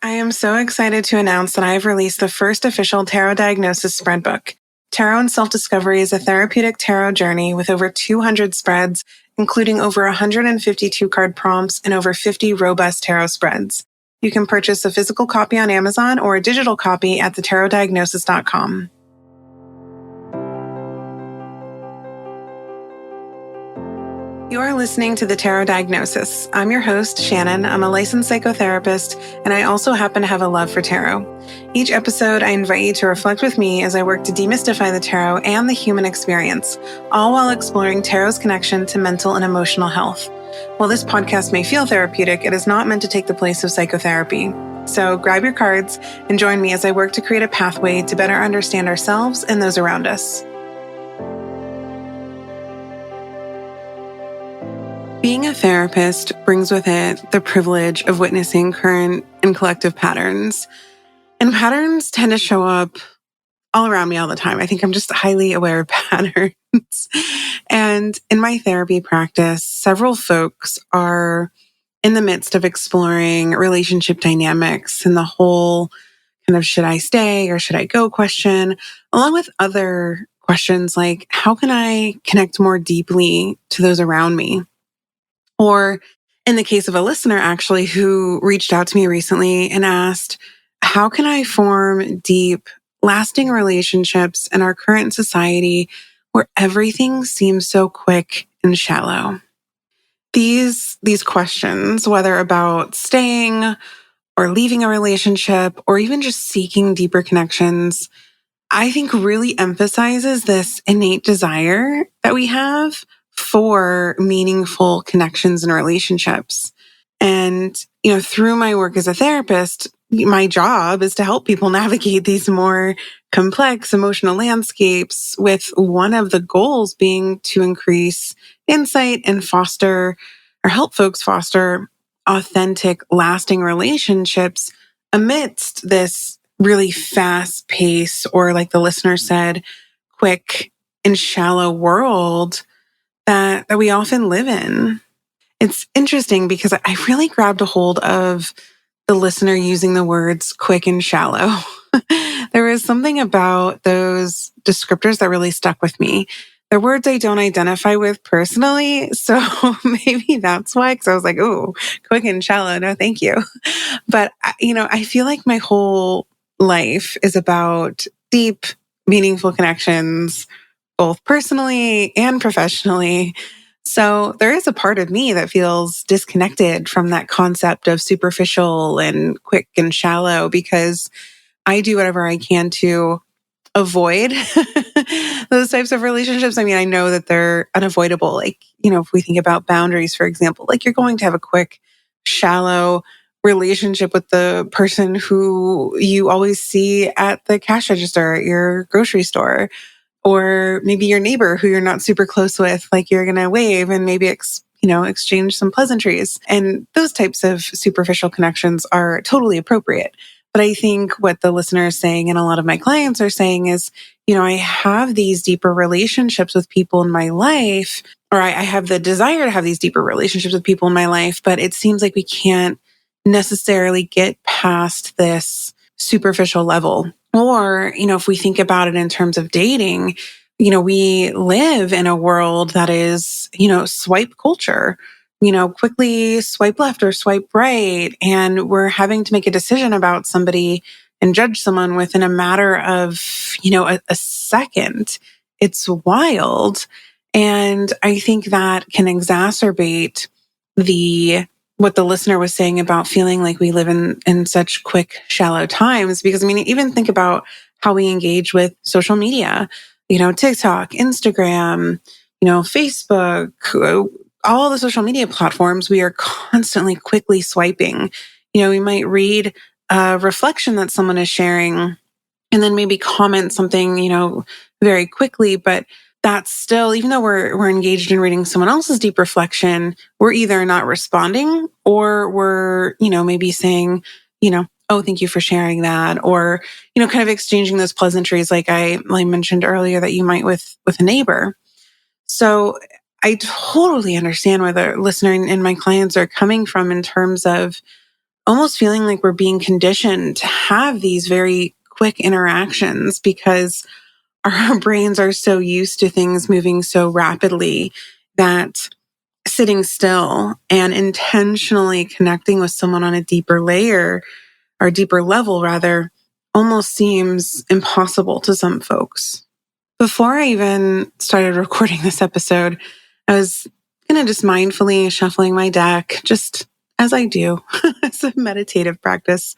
I am so excited to announce that I have released the first official tarot diagnosis spread book. Tarot and Self-Discovery is a therapeutic tarot journey with over 200 spreads, including over 152 card prompts and over 50 robust tarot spreads. You can purchase a physical copy on Amazon or a digital copy at thetarotdiagnosis.com. You are listening to The Tarot Diagnosis. I'm your host, Shannon. I'm a licensed psychotherapist, and I also happen to have a love for tarot. Each episode, I invite you to reflect with me as I work to demystify the tarot and the human experience, all while exploring tarot's connection to mental and emotional health. While this podcast may feel therapeutic, it is not meant to take the place of psychotherapy. So grab your cards and join me as I work to create a pathway to better understand ourselves and those around us. Being a therapist brings with it the privilege of witnessing current and collective patterns. And patterns tend to show up all around me all the time. I think I'm just highly aware of patterns. And in my therapy practice, several folks are in the midst of exploring relationship dynamics and the whole kind of should I stay or should I go question, along with other questions like how can I connect more deeply to those around me? Or in the case of a listener, actually, who reached out to me recently and asked, how can I form deep, lasting relationships in our current society where everything seems so quick and shallow? These questions, whether about staying or leaving a relationship or even just seeking deeper connections, I think really emphasizes this innate desire that we have for meaningful connections and relationships. And, through my work as a therapist, my job is to help people navigate these more complex emotional landscapes, with one of the goals being to increase insight and foster or help folks foster authentic, lasting relationships amidst this really fast pace, or like the listener said, quick and shallow world that we often live in. It's interesting because I really grabbed a hold of the listener using the words quick and shallow. There was something about those descriptors that really stuck with me. They're words I don't identify with personally, so maybe that's why, because I was like, oh, quick and shallow, no thank you. But, I feel like my whole life is about deep, meaningful connections, both personally and professionally. So there is a part of me that feels disconnected from that concept of superficial and quick and shallow, because I do whatever I can to avoid those types of relationships. I mean, I know that they're unavoidable. Like, if we think about boundaries, for example, like you're going to have a quick, shallow relationship with the person who you always see at the cash register at your grocery store, or maybe your neighbor who you're not super close with, like you're going to wave and maybe exchange some pleasantries. And those types of superficial connections are totally appropriate. But I think what the listener is saying, and a lot of my clients are saying, is, I have these deeper relationships with people in my life, or I have the desire to have these deeper relationships with people in my life, but it seems like we can't necessarily get past this superficial level. Or, if we think about it in terms of dating, we live in a world that is, swipe culture, quickly swipe left or swipe right. And we're having to make a decision about somebody and judge someone within a matter of, a second. It's wild. And I think that can exacerbate what the listener was saying about feeling like we live in such quick, shallow times. Because even think about how we engage with social media, TikTok, Instagram, Facebook, all the social media platforms. We are constantly quickly swiping. We might read a reflection that someone is sharing and then maybe comment something, very quickly, but that's still, even though we're engaged in reading someone else's deep reflection, we're either not responding, or we're, maybe saying, oh, thank you for sharing that. Or, kind of exchanging those pleasantries like I mentioned earlier that you might with a neighbor. So I totally understand where the listener and my clients are coming from in terms of, almost feeling like we're being conditioned to have these very quick interactions because our brains are so used to things moving so rapidly that sitting still and intentionally connecting with someone on a deeper layer or deeper level, rather, almost seems impossible to some folks. Before I even started recording this episode, I was kind of just mindfully shuffling my deck, just as I do as a meditative practice.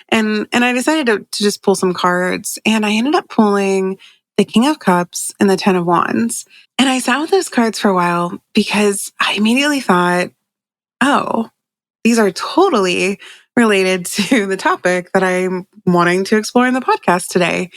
And I decided to just pull some cards, and I ended up pulling the King of Cups and the Ten of Wands. And I sat with those cards for a while because I immediately thought, oh, these are totally related to the topic that I'm wanting to explore in the podcast today.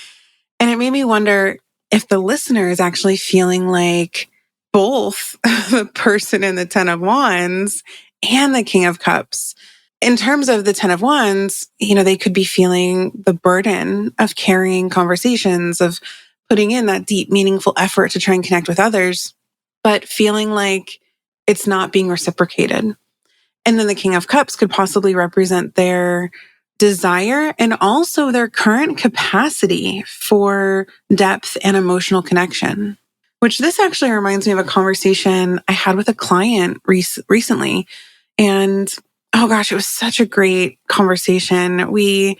And it made me wonder if the listener is actually feeling like both the person in the Ten of Wands and the King of Cups. In terms of the Ten of Wands, they could be feeling the burden of carrying conversations, of putting in that deep, meaningful effort to try and connect with others, but feeling like it's not being reciprocated. And then the King of Cups could possibly represent their desire and also their current capacity for depth and emotional connection, which this actually reminds me of a conversation I had with a client recently. And oh gosh, it was such a great conversation. We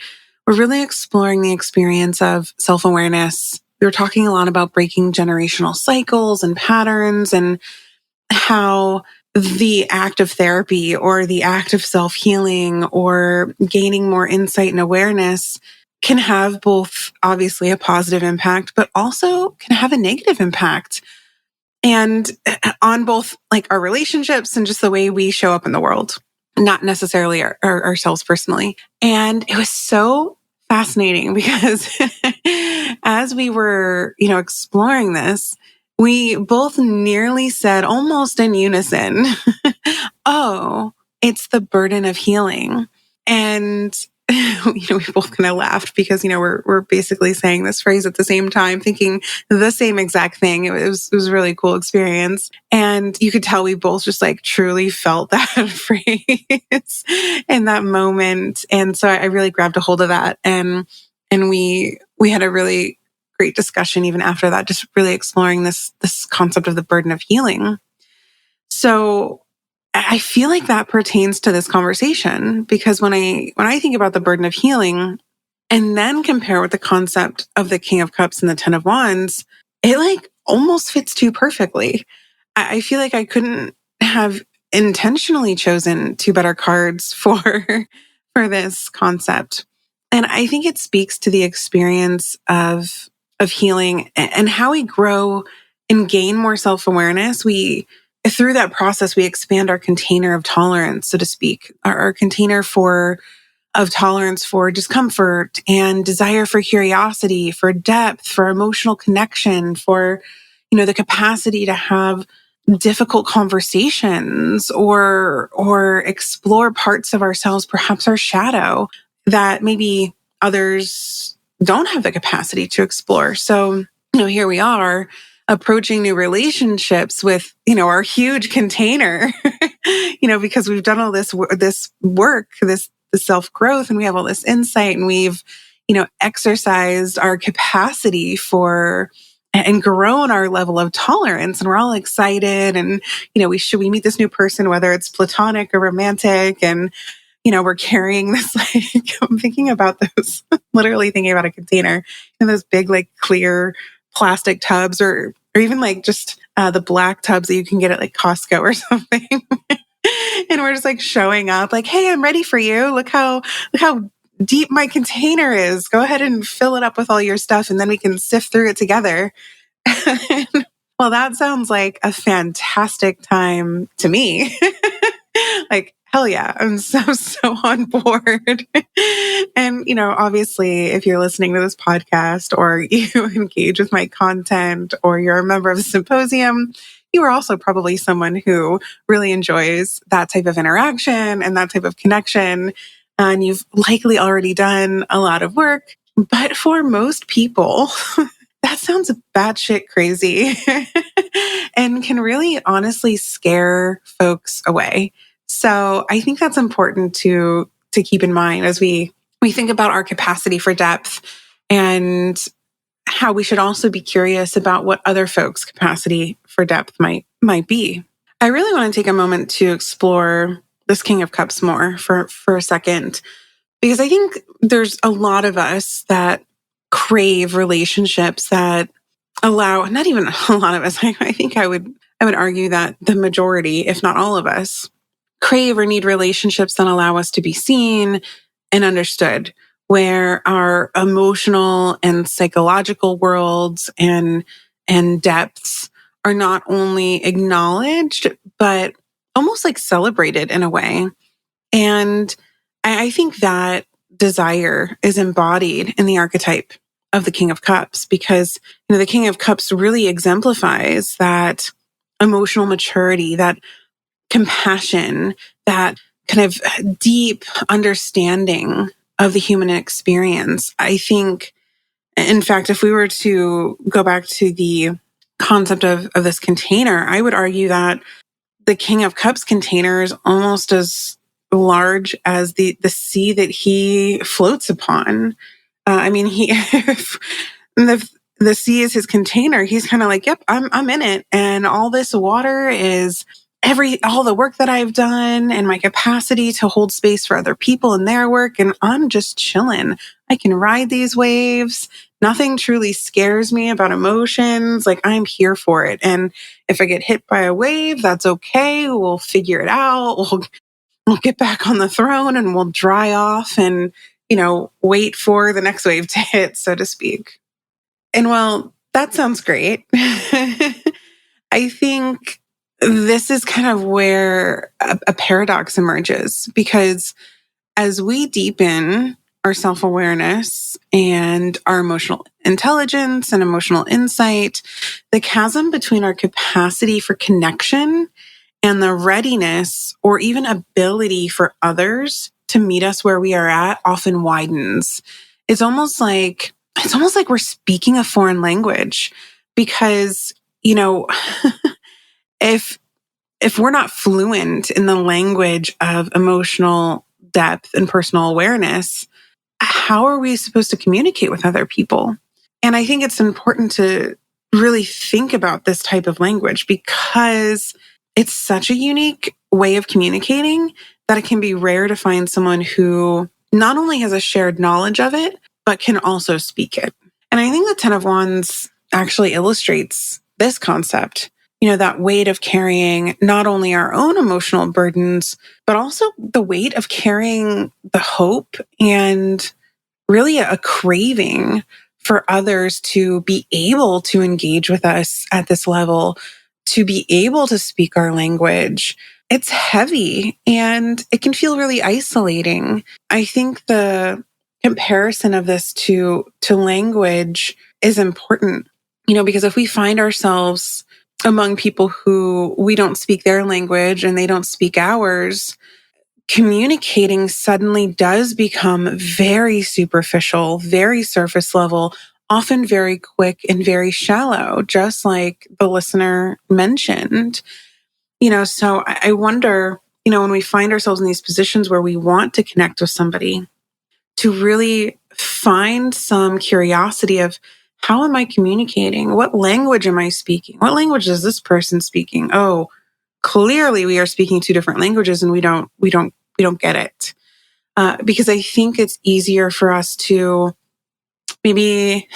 were really exploring the experience of self-awareness. We were talking a lot about breaking generational cycles and patterns and how the act of therapy or the act of self-healing or gaining more insight and awareness can have both obviously a positive impact, but also can have a negative impact. And on both like our relationships and just the way we show up in the world, not necessarily ourselves personally. And it was so fascinating because as we were, exploring this, we both nearly said almost in unison, oh, it's the burden of healing. And we both kind of laughed because, we're basically saying this phrase at the same time, thinking the same exact thing. It was a really cool experience. And you could tell we both just like truly felt that phrase in that moment. And so I really grabbed a hold of that. And we had a really great discussion even after that, just really exploring this concept of the burden of healing. So I feel like that pertains to this conversation because when I think about the burden of healing and then compare with the concept of the King of Cups and the Ten of Wands, it like almost fits too perfectly. I feel like I couldn't have intentionally chosen two better cards for this concept. And I think it speaks to the experience of healing and how we grow and gain more self-awareness. Through that process, we expand our container of tolerance, so to speak, our container of tolerance for discomfort and desire for curiosity, for depth, for emotional connection, for, the capacity to have difficult conversations or explore parts of ourselves, perhaps our shadow, that maybe others don't have the capacity to explore. So, here we are approaching new relationships with, our huge container, because we've done all this work, this self-growth, and we have all this insight, and we've, exercised our capacity for and grown our level of tolerance, and we're all excited, and we meet this new person, whether it's platonic or romantic, and we're carrying this, like, I'm thinking about those, literally thinking about a container and those big, like, clear plastic tubs or even like just the black tubs that you can get at like Costco or something. And we're just like showing up like, hey, I'm ready for you. Look how deep my container is. Go ahead and fill it up with all your stuff and then we can sift through it together. Well, that sounds like a fantastic time to me. Like, hell yeah, I'm so on board. And, obviously, if you're listening to this podcast or you engage with my content or you're a member of the symposium, you are also probably someone who really enjoys that type of interaction and that type of connection. And you've likely already done a lot of work. But for most people, that sounds batshit crazy and can really honestly scare folks away. So I think that's important to to keep in mind as we think about our capacity for depth, and how we should also be curious about what other folks' capacity for depth might be. I really want to take a moment to explore this King of Cups more for a second, because I think there's a lot of us that crave relationships that allow, not even a lot of us, I think I would argue that the majority, if not all of us, crave or need relationships that allow us to be seen and understood, where our emotional and psychological worlds and depths are not only acknowledged, but almost like celebrated in a way. And I think that desire is embodied in the archetype of the King of Cups, because the King of Cups really exemplifies that emotional maturity, that compassion, that kind of deep understanding of the human experience. I think, in fact, if we were to go back to the concept of this container, I would argue that the King of Cups container is almost as large as the sea that he floats upon. I mean, if the sea is his container, he's kind of like, yep, I'm in it. And all this water is all the work that I've done and my capacity to hold space for other people and their work. And I'm just chilling. I can ride these waves. Nothing truly scares me about emotions. Like, I'm here for it. And if I get hit by a wave, that's okay. We'll figure it out. We'll get back on the throne and we'll dry off and, wait for the next wave to hit, so to speak. And well, that sounds great. I think this is kind of where a paradox emerges, because as we deepen our self-awareness and our emotional intelligence and emotional insight, the chasm between our capacity for connection and the readiness or even ability for others to meet us where we are at often widens. It's almost like we're speaking a foreign language, because, if we're not fluent in the language of emotional depth and personal awareness, how are we supposed to communicate with other people? And I think it's important to really think about this type of language, because it's such a unique way of communicating that it can be rare to find someone who not only has a shared knowledge of it, but can also speak it. And I think the Ten of Wands actually illustrates this concept, that weight of carrying not only our own emotional burdens, but also the weight of carrying the hope and really a craving for others to be able to engage with us at this level, to be able to speak our language. It's heavy and it can feel really isolating. I think the comparison of this to language is important, because if we find ourselves among people who we don't speak their language and they don't speak ours, communicating suddenly does become very superficial, very surface level, often very quick and very shallow, just like the listener mentioned. So I wonder, when we find ourselves in these positions where we want to connect with somebody, to really find some curiosity of, how am I communicating? What language am I speaking? What language is this person speaking? Oh, clearly we are speaking two different languages and we don't get it. Because I think it's easier for us to maybe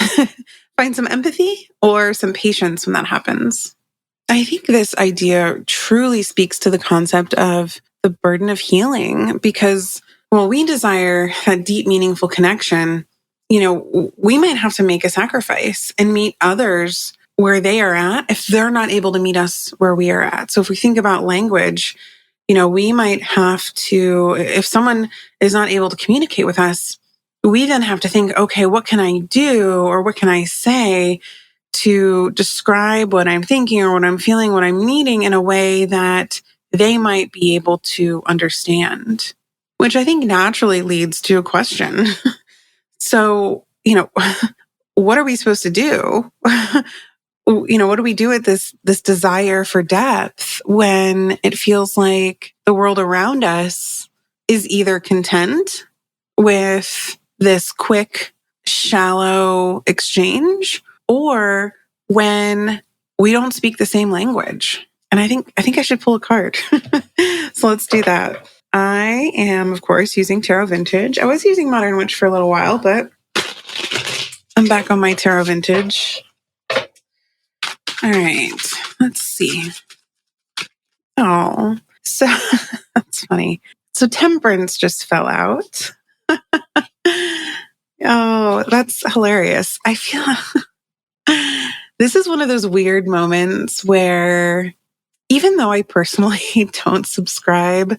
find some empathy or some patience when that happens. I think this idea truly speaks to the concept of the burden of healing, because we desire that deep, meaningful connection. We might have to make a sacrifice and meet others where they are at if they're not able to meet us where we are at. So if we think about language, we might have to, if someone is not able to communicate with us, we then have to think, okay, what can I do or what can I say to describe what I'm thinking or what I'm feeling, what I'm needing in a way that they might be able to understand, which I think naturally leads to a question. So, what are we supposed to do? What do we do with this desire for depth when it feels like the world around us is either content with this quick, shallow exchange, or when we don't speak the same language. And I think I should pull a card. So let's do that. I am, of course, using Tarot Vintage. I was using Modern Witch for a little while, but I'm back on my Tarot Vintage. All right, let's see. Oh, so that's funny. So Temperance just fell out. Oh, that's hilarious. I feel this is one of those weird moments where, even though I personally don't subscribe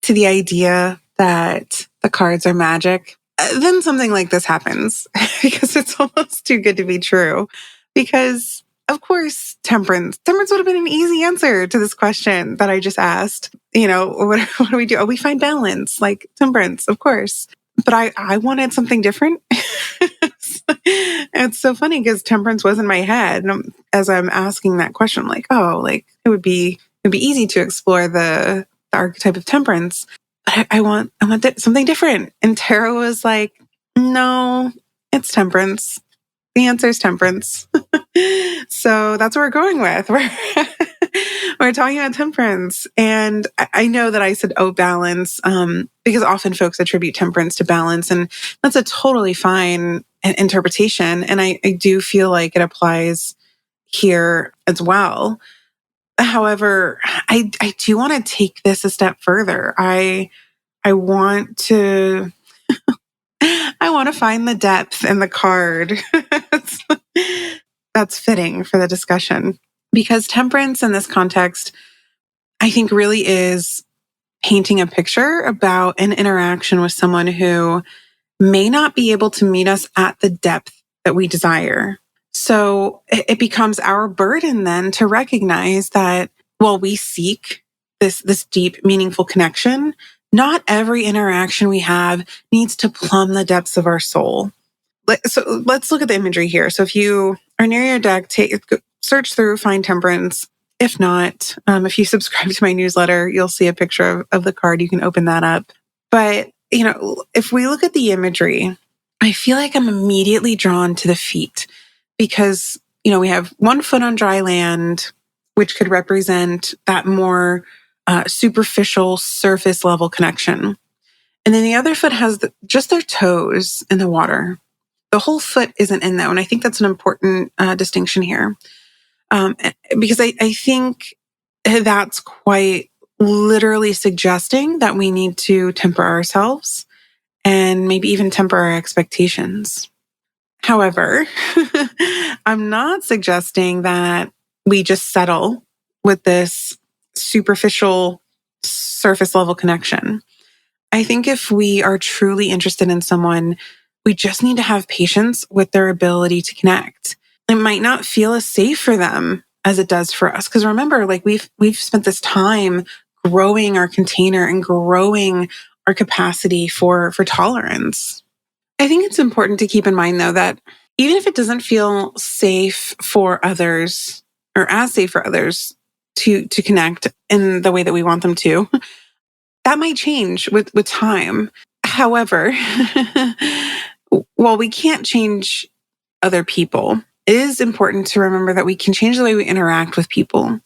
to the idea that the cards are magic, then something like this happens because it's almost too good to be true. Because, of course, Temperance would have been an easy answer to this question that I just asked. What do we do? Oh, we find balance, like Temperance, of course. But I wanted something different. It's so funny because Temperance was in my head. And as I'm asking that question, I'm like, oh, like it would be easy to explore the archetype of Temperance. But I want something different. And Tarot was like, no, it's Temperance. The answer is Temperance. So that's what we're going with. We're talking about Temperance. And I know that I said, oh, balance, because often folks attribute Temperance to balance. And that's a totally fine interpretation. And I do feel like it applies here as well. However, I do want to take this a step further. I want to find the depth in the card. That's fitting for the discussion, because Temperance in this context, I think, really is painting a picture about an interaction with someone who may not be able to meet us at the depth that we desire. So it becomes our burden then to recognize that while we seek this deep, meaningful connection, not every interaction we have needs to plumb the depths of our soul. So let's look at the imagery here. So if you are near your deck, search through, find Temperance. If not, if you subscribe to my newsletter, you'll see a picture of the card. You can open that up. But, if we look at the imagery, I feel like I'm immediately drawn to the feet because, we have one foot on dry land, which could represent that more superficial surface level connection. And then the other foot has just their toes in the water. The whole foot isn't in though. And I think that's an important distinction here. Because I think that's quite literally suggesting that we need to temper ourselves and maybe even temper our expectations. However, I'm not suggesting that we just settle with this superficial surface level connection. I think if we are truly interested in someone, we just need to have patience with their ability to connect. It might not feel as safe for them as it does for us. Because remember, like we've spent this time growing our container and growing our capacity for tolerance. I think it's important to keep in mind, though, that even if it doesn't feel safe for others or as safe for others to connect in the way that we want them to, that might change with time. However, while we can't change other people, it is important to remember that we can change the way we interact with people.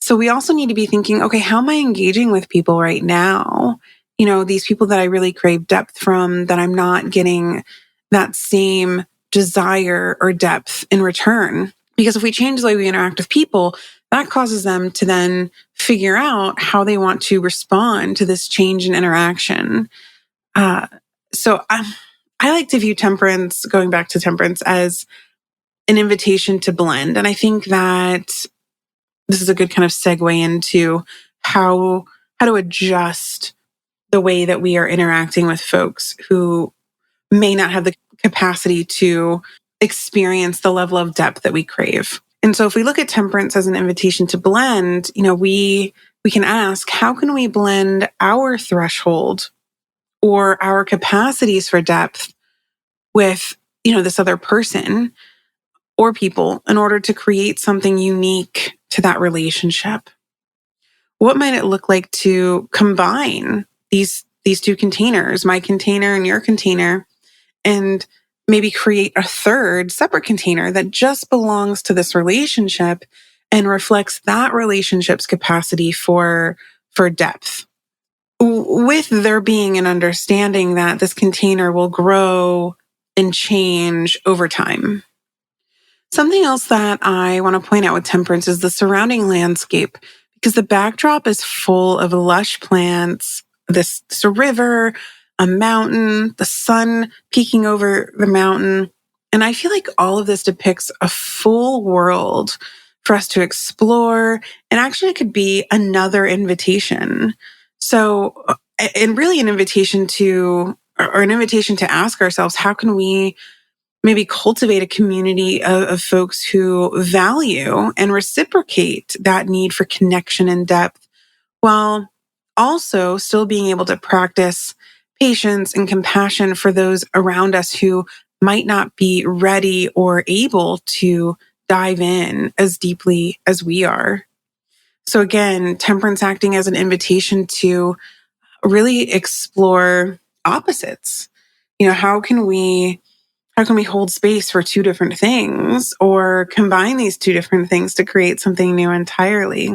So we also need to be thinking, okay, how am I engaging with people right now? These people that I really crave depth from, that I'm not getting that same desire or depth in return. Because if we change the way we interact with people, that causes them to then figure out how they want to respond to this change in interaction. So I like to view Temperance, going back to Temperance, as an invitation to blend. And I think that this is a good kind of segue into how to adjust the way that we are interacting with folks who may not have the capacity to experience the level of depth that we crave. And so if we look at Temperance as an invitation to blend, we can ask, how can we blend our threshold or our capacities for depth with, this other person or people in order to create something unique to that relationship? What might it look like to combine these these two containers, my container and your container, and maybe create a third separate container that just belongs to this relationship and reflects that relationship's capacity for depth, with there being an understanding that this container will grow and change over time. Something else that I want to point out with temperance is the surrounding landscape, because the backdrop is full of lush plants, this river, a mountain, the sun peeking over the mountain. And I feel like all of this depicts a full world for us to explore. And actually, it could be another invitation. So, and really an invitation to, or an invitation to ask ourselves, how can we maybe cultivate a community of folks who value and reciprocate that need for connection and depth, while also still being able to practice patience and compassion for those around us who might not be ready or able to dive in as deeply as we are. So again, temperance acting as an invitation to really explore opposites. How can we hold space for two different things, or combine these two different things to create something new entirely?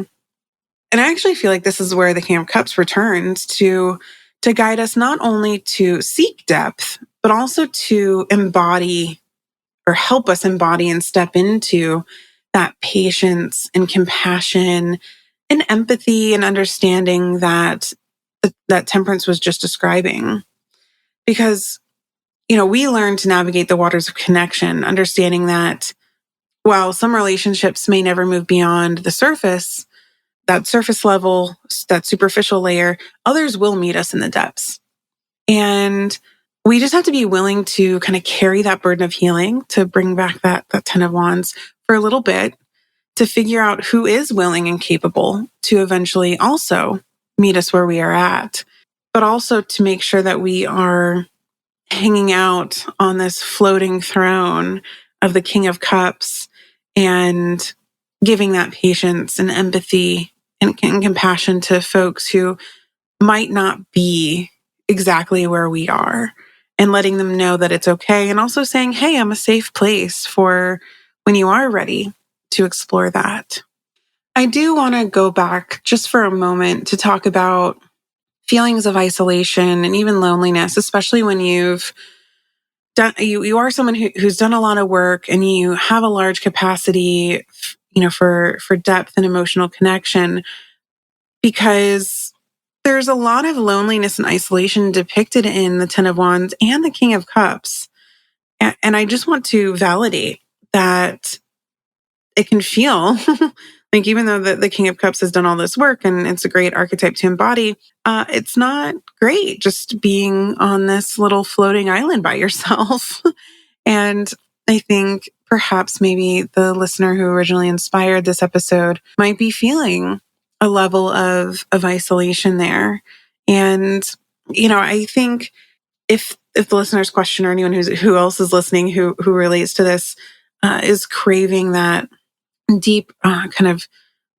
And I actually feel like this is where the King of Cups returns to guide us not only to seek depth, but also to embody, or help us embody and step into that patience and compassion and empathy and understanding that temperance was just describing. Because we learn to navigate the waters of connection, understanding that while some relationships may never move beyond the surface, that surface level, that superficial layer, others will meet us in the depths. And we just have to be willing to kind of carry that burden of healing, to bring back that 10 of Wands for a little bit, to figure out who is willing and capable to eventually also meet us where we are at, but also to make sure that we are hanging out on this floating throne of the King of Cups and giving that patience and empathy and compassion to folks who might not be exactly where we are, and letting them know that it's okay. And also saying, hey, I'm a safe place for when you are ready to explore that. I do want to go back just for a moment to talk about feelings of isolation and even loneliness, especially when you've done, you are someone who's done a lot of work and you have a large capacity, for depth and emotional connection, because there's a lot of loneliness and isolation depicted in the 10 of Wands and the King of Cups. And I just want to validate that it can feel like, even though the King of Cups has done all this work and it's a great archetype to embody, it's not great just being on this little floating island by yourself. And I think perhaps maybe the listener who originally inspired this episode might be feeling a level of isolation there. And, I think if the listener's question, or anyone who else is listening who relates to this, is craving that deep kind of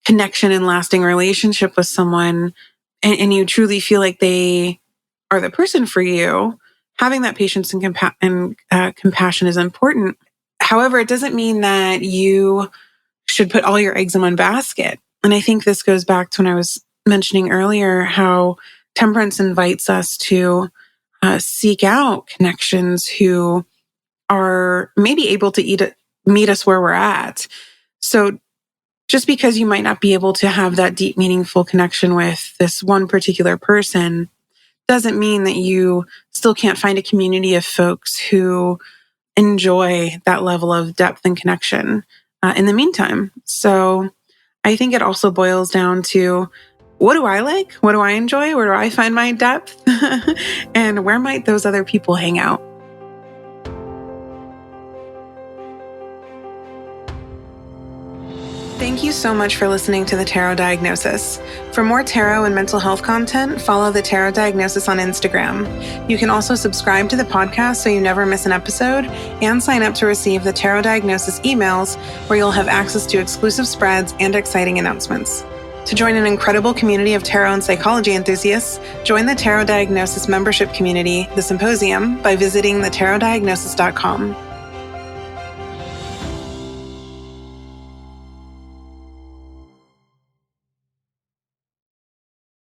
connection and lasting relationship with someone, and you truly feel like they are the person for you, having that patience and compassion is important. However, it doesn't mean that you should put all your eggs in one basket. And I think this goes back to when I was mentioning earlier how temperance invites us to seek out connections who are maybe able to meet us where we're at. So just because you might not be able to have that deep, meaningful connection with this one particular person doesn't mean that you still can't find a community of folks who enjoy that level of depth and connection in the meantime. So I think it also boils down to, what do I like? What do I enjoy? Where do I find my depth? And where might those other people hang out? Thank you so much for listening to The Tarot Diagnosis. For more tarot and mental health content, follow The Tarot Diagnosis on Instagram. You can also subscribe to the podcast so you never miss an episode, and sign up to receive the Tarot Diagnosis emails, where you'll have access to exclusive spreads and exciting announcements. To join an incredible community of tarot and psychology enthusiasts, join the Tarot Diagnosis membership community, The Symposium, by visiting thetarotdiagnosis.com.